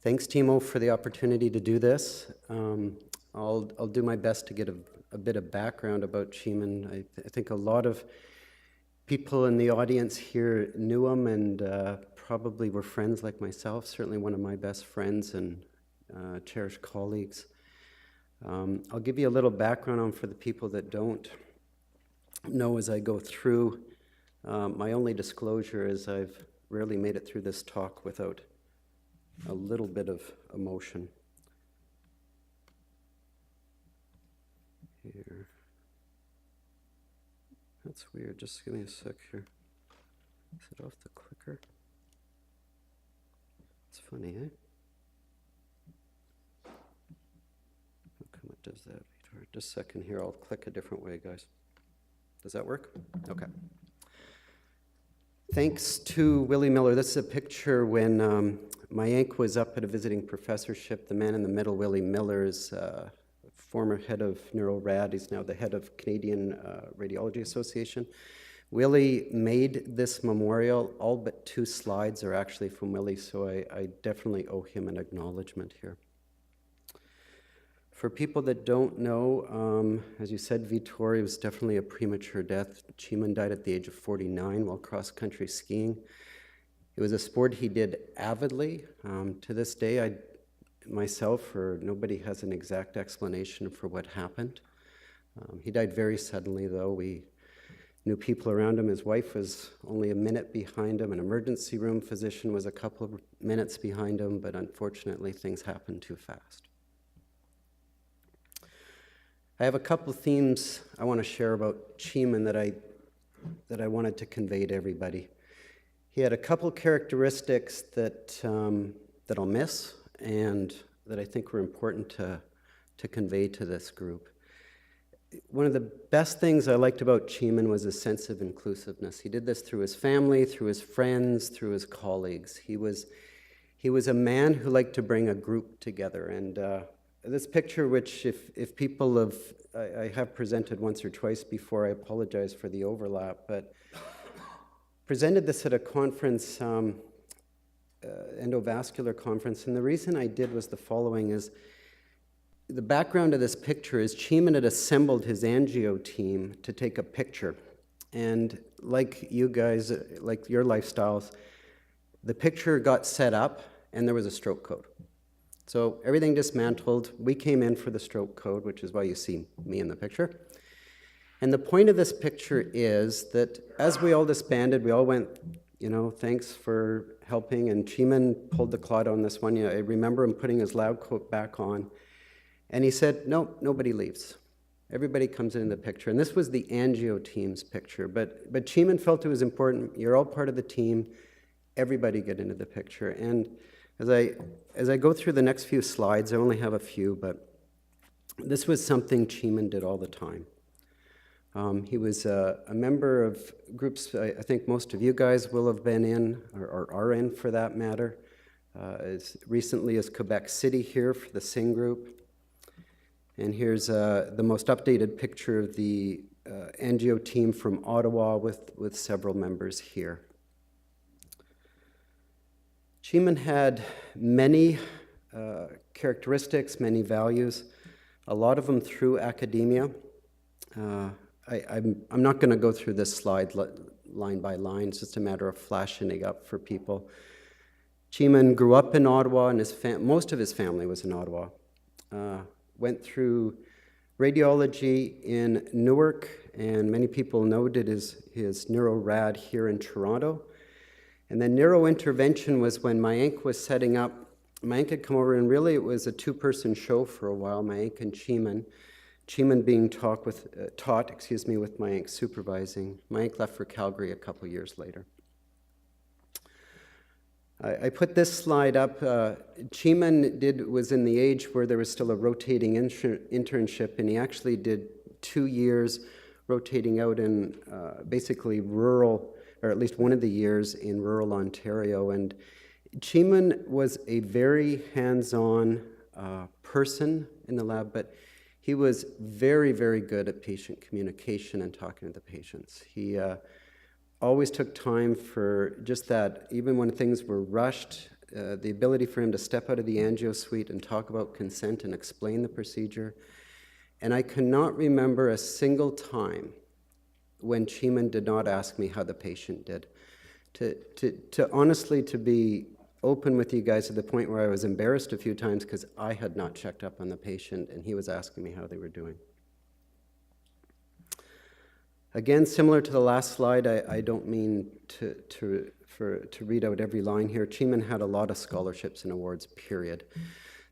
Thanks, Timo, for the opportunity to do this. I'll do my best to get a bit of background about Cheemun. I think a lot of people in the audience here knew him and probably were friends like myself, certainly one of my best friends and cherished colleagues. I'll give you a little background on for the people that don't know as I go through. My only disclosure is I've rarely made it through this talk without a little bit of emotion. Here. That's weird. Just give me a sec here. Is it off the clicker? It's funny, eh? How come it does that? Just a second here. I'll click a different way, guys. Does that work? Okay. Thanks to Willie Miller. This is a picture when my Inc. was up at a visiting professorship. The man in the middle, Willie Miller, is former head of NeuroRad. He's now the head of Canadian Radiology Association. Willie made this memorial. All but 2 slides are actually from Willie, so I definitely owe him an acknowledgement here. For people that don't know, as you said, Vittori was definitely a premature death. Cheemun died at the age of 49 while cross-country skiing. It was a sport he did avidly. To this day, myself or nobody has an exact explanation for what happened. He died very suddenly, though. We knew people around him. His wife was only a minute behind him. An emergency room physician was a couple of minutes behind him, but unfortunately, things happened too fast. I have a couple of themes I want to share about Cheemun that I wanted to convey to everybody. He had a couple characteristics that I'll miss and that I think were important to convey to this group. One of the best things I liked about Cheemun was his sense of inclusiveness. He did this through his family, through his friends, through his colleagues. He was a man who liked to bring a group together. And this picture, which if people I have presented once or twice before, I apologize for the overlap, but presented this at a conference, endovascular conference, and the reason I did was the following is, the background of this picture is Cheemun had assembled his angio team to take a picture, and like you guys, like your lifestyles, the picture got set up and there was a stroke code. So everything dismantled. We came in for the stroke code, which is why you see me in the picture. And the point of this picture is that as we all disbanded, we all went, thanks for helping. And Cheemun pulled the clot on this one. I remember him putting his lab coat back on. And he said, no, nobody leaves. Everybody comes into the picture. And this was the angio team's picture. But Cheemun felt it was important. You're all part of the team. Everybody get into the picture. And as I go through the next few slides, I only have a few, but this was something Cheemun did all the time. He was a member of groups I think most of you guys will have been in, or are in for that matter, as recently as Quebec City here for the Sing group. And here's the most updated picture of the angio team from Ottawa with several members here. Cheemun had many characteristics, many values, a lot of them through academia. I'm not going to go through this slide line by line. It's just a matter of flashing it up for people. Cheemun grew up in Ottawa, and most of his family was in Ottawa. Went through radiology in Newark, and many people noted his NeuroRad here in Toronto. And then neurointervention was when my Inc. was setting up. My Inc. had come over, and really it was a 2-person show for a while, my Inc. and Cheemun. Cheemun being taught with my Inc. supervising. My Inc. left for Calgary a couple years later. I put this slide up. Cheemun was in the age where there was still a rotating internship, and he actually did 2 years rotating out in basically rural, or at least one of the years in rural Ontario. And Cheemun was a very hands-on person in the lab, but he was very, very good at patient communication and talking to the patients. He always took time for just that, even when things were rushed, the ability for him to step out of the angio suite and talk about consent and explain the procedure. And I cannot remember a single time when Cheemun did not ask me how the patient did. To honestly, to be open with you guys to the point where I was embarrassed a few times because I had not checked up on the patient and he was asking me how they were doing. Again, similar to the last slide, I don't mean to read out every line here. Cheemun had a lot of scholarships and awards, period.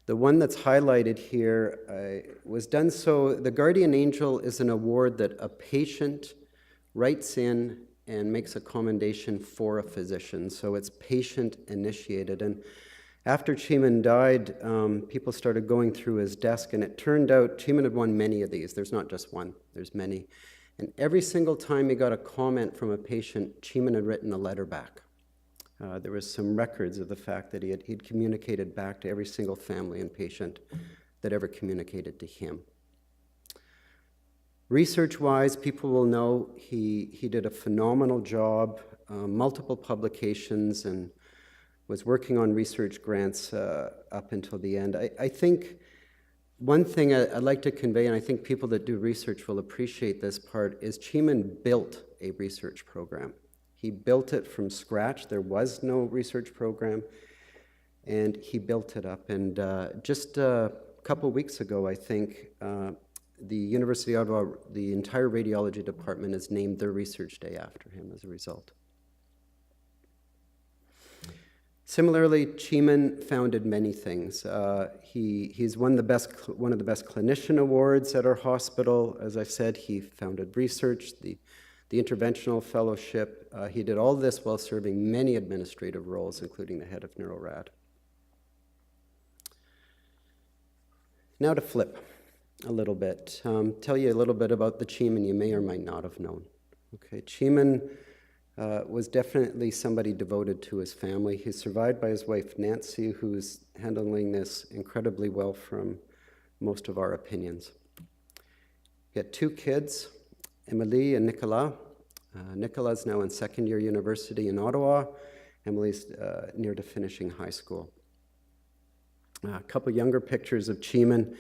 The one that's highlighted here was done so, the Guardian Angel is an award that a patient writes in and makes a commendation for a physician. So it's patient initiated. And after Cheemun died, people started going through his desk, and it turned out Cheemun had won many of these. There's not just one, there's many. And every single time he got a comment from a patient, Cheemun had written a letter back. There was some records of the fact that he'd communicated back to every single family and patient that ever communicated to him. Research-wise, people will know he did a phenomenal job, multiple publications, and was working on research grants up until the end. I think one thing I'd like to convey, and I think people that do research will appreciate this part, is Cheemun built a research program. He built it from scratch. There was no research program, and he built it up. And just a couple weeks ago, I think, the University of Ottawa, the entire radiology department has named their research day after him as a result. Similarly, Cheemun founded many things. He's won one of the best clinician awards at our hospital. As I said, he founded research, the interventional fellowship. He did all this while serving many administrative roles, including the head of NeuroRad. Now to flip a little bit, tell you a little bit about the Cheemun you may or might not have known. Okay, Cheemun was definitely somebody devoted to his family. He's survived by his wife, Nancy, who's handling this incredibly well from most of our opinions. He had two kids, Emily and Nicolas. Nicolas now in second-year university in Ottawa. Emily's near to finishing high school. A couple younger pictures of Cheemun.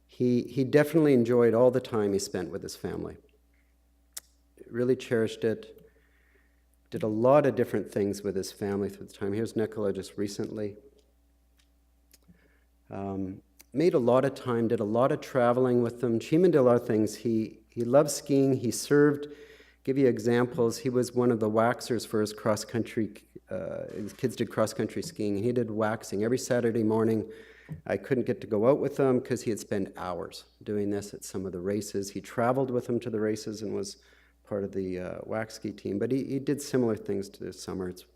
He definitely enjoyed all the time he spent with his family. Really cherished it. Did a lot of different things with his family through the time. Here's Nicola just recently. Made a lot of time, did a lot of traveling with them. Cheemun did a lot of things. He loved skiing. He served. Give you examples. He was one of the waxers for his cross-country. His kids did cross-country skiing. He did waxing every Saturday morning. I couldn't get to go out with him because he had spent hours doing this at some of the races. He traveled with them to the races and was part of the wax ski team. But he did similar things to this summer. It's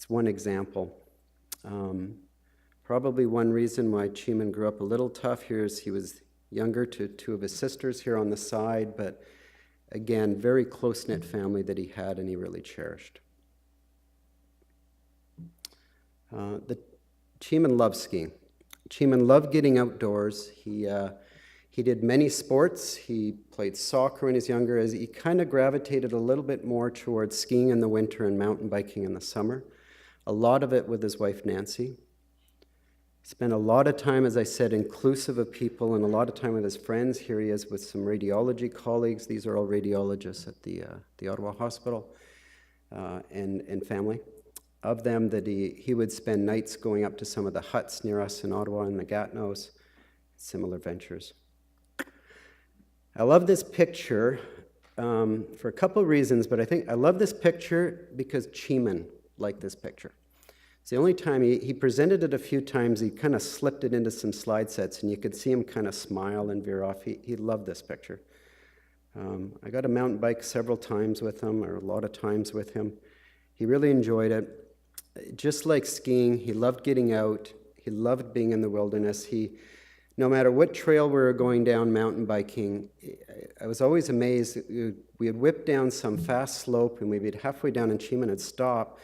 one example. Probably one reason why Cheemun grew up a little tough here is he was younger to two of his sisters here on the side, but again, very close-knit family that he had and he really cherished. Cheemun loved skiing. Cheemun loved getting outdoors. He did many sports. He played soccer when he was younger. He kind of gravitated a little bit more towards skiing in the winter and mountain biking in the summer. A lot of it with his wife, Nancy. Spent a lot of time, as I said, inclusive of people and a lot of time with his friends. Here he is with some radiology colleagues. These are all radiologists at the Ottawa Hospital and family. Of them, that he would spend nights going up to some of the huts near us in Ottawa and the Gatineaus, similar ventures. I love this picture for a couple of reasons, but I think I love this picture because Cheemun liked this picture. It's the only time he presented it a few times. He kind of slipped it into some slide sets, and you could see him kind of smile and veer off. He loved this picture. I got a mountain bike several times with him, or a lot of times with him. He really enjoyed it. Just like skiing, he loved getting out. He loved being in the wilderness. No matter what trail we were going down mountain biking, I was always amazed. We would whip down some fast slope, and we'd be halfway down, and Cheemun would stop.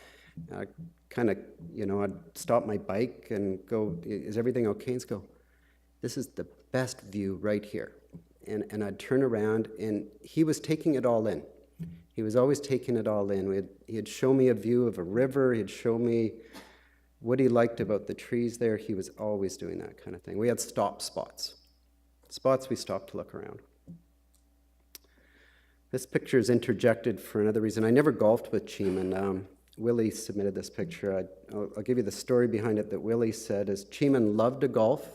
I'd stop my bike and go, "Is everything okay?" And he'd go, "This is the best view right here." And I'd turn around, and he was taking it all in. He was always taking it all in. He'd show me a view of a river. He'd show me what he liked about the trees there, he was always doing that kind of thing. We had stop spots. Spots we stopped to look around. This picture is interjected for another reason. I never golfed with Cheemun. Willie submitted this picture. I'll give you the story behind it that Willie said is Cheemun loved to golf.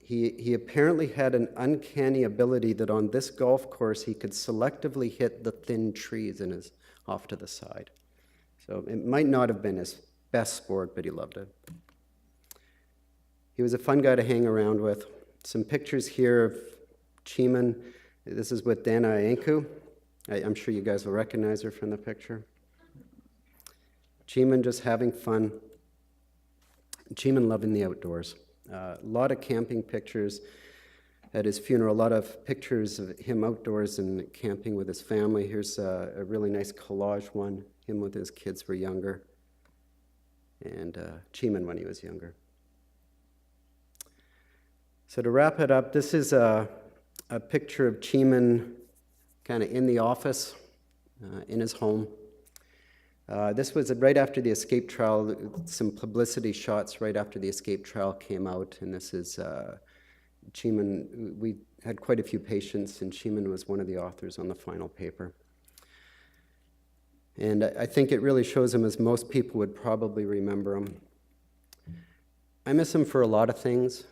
He apparently had an uncanny ability that on this golf course he could selectively hit the thin trees off to the side. So it might not have been his best sport, but he loved it. He was a fun guy to hang around with. Some pictures here of Cheemun. This is with Dana Anku. I'm sure you guys will recognize her from the picture. Cheemun just having fun. Cheemun loving the outdoors. A lot of camping pictures at his funeral, a lot of pictures of him outdoors and camping with his family. Here's a really nice collage one, him with his kids were younger, and Cheemun when he was younger. So to wrap it up, this is a picture of Cheemun kind of in the office, in his home. This was right after the escape trial, some publicity shots right after the escape trial came out, and this is Cheemun. We had quite a few patients, and Cheemun was one of the authors on the final paper. And I think it really shows him as most people would probably remember him. I miss him for a lot of things,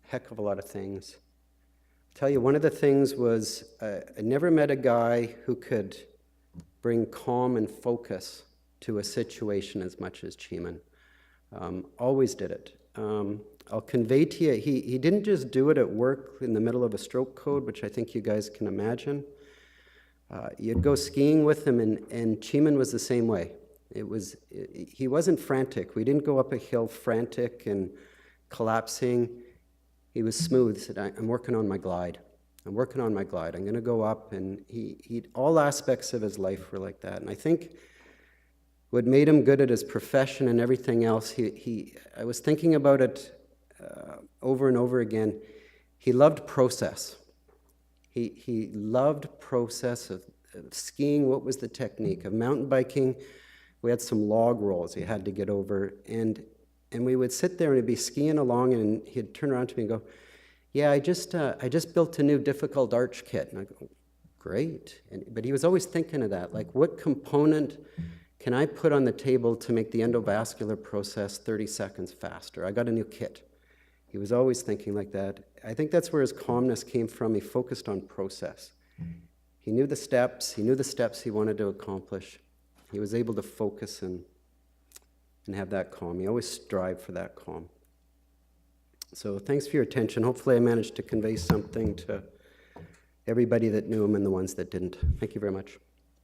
heck of a lot of things. I'll tell you, one of the things was I never met a guy who could bring calm and focus to a situation as much as Cheemun. Always did it. I'll convey to you, he didn't just do it at work in the middle of a stroke code, which I think you guys can imagine. You'd go skiing with him, and Cheemun was the same way. He wasn't frantic. We didn't go up a hill frantic and collapsing. He was smooth. He said, I'm working on my glide. I'm working on my glide. I'm going to go up. And all aspects of his life were like that. And I think what made him good at his profession and everything else, I was thinking about it over and over again. He loved process. He loved process of skiing. What was the technique? Of mountain biking, we had some log rolls he had to get over. And we would sit there and he'd be skiing along, and he'd turn around to me and go, yeah, I just built a new difficult arch kit. And I go, great. But he was always thinking of that, like, what component can I put on the table to make the endovascular process 30 seconds faster? I got a new kit. He was always thinking like that. I think that's where his calmness came from. He focused on process. He knew the steps. He knew the steps he wanted to accomplish. He was able to focus and have that calm. He always strived for that calm. So thanks for your attention. Hopefully I managed to convey something to everybody that knew him and the ones that didn't. Thank you very much.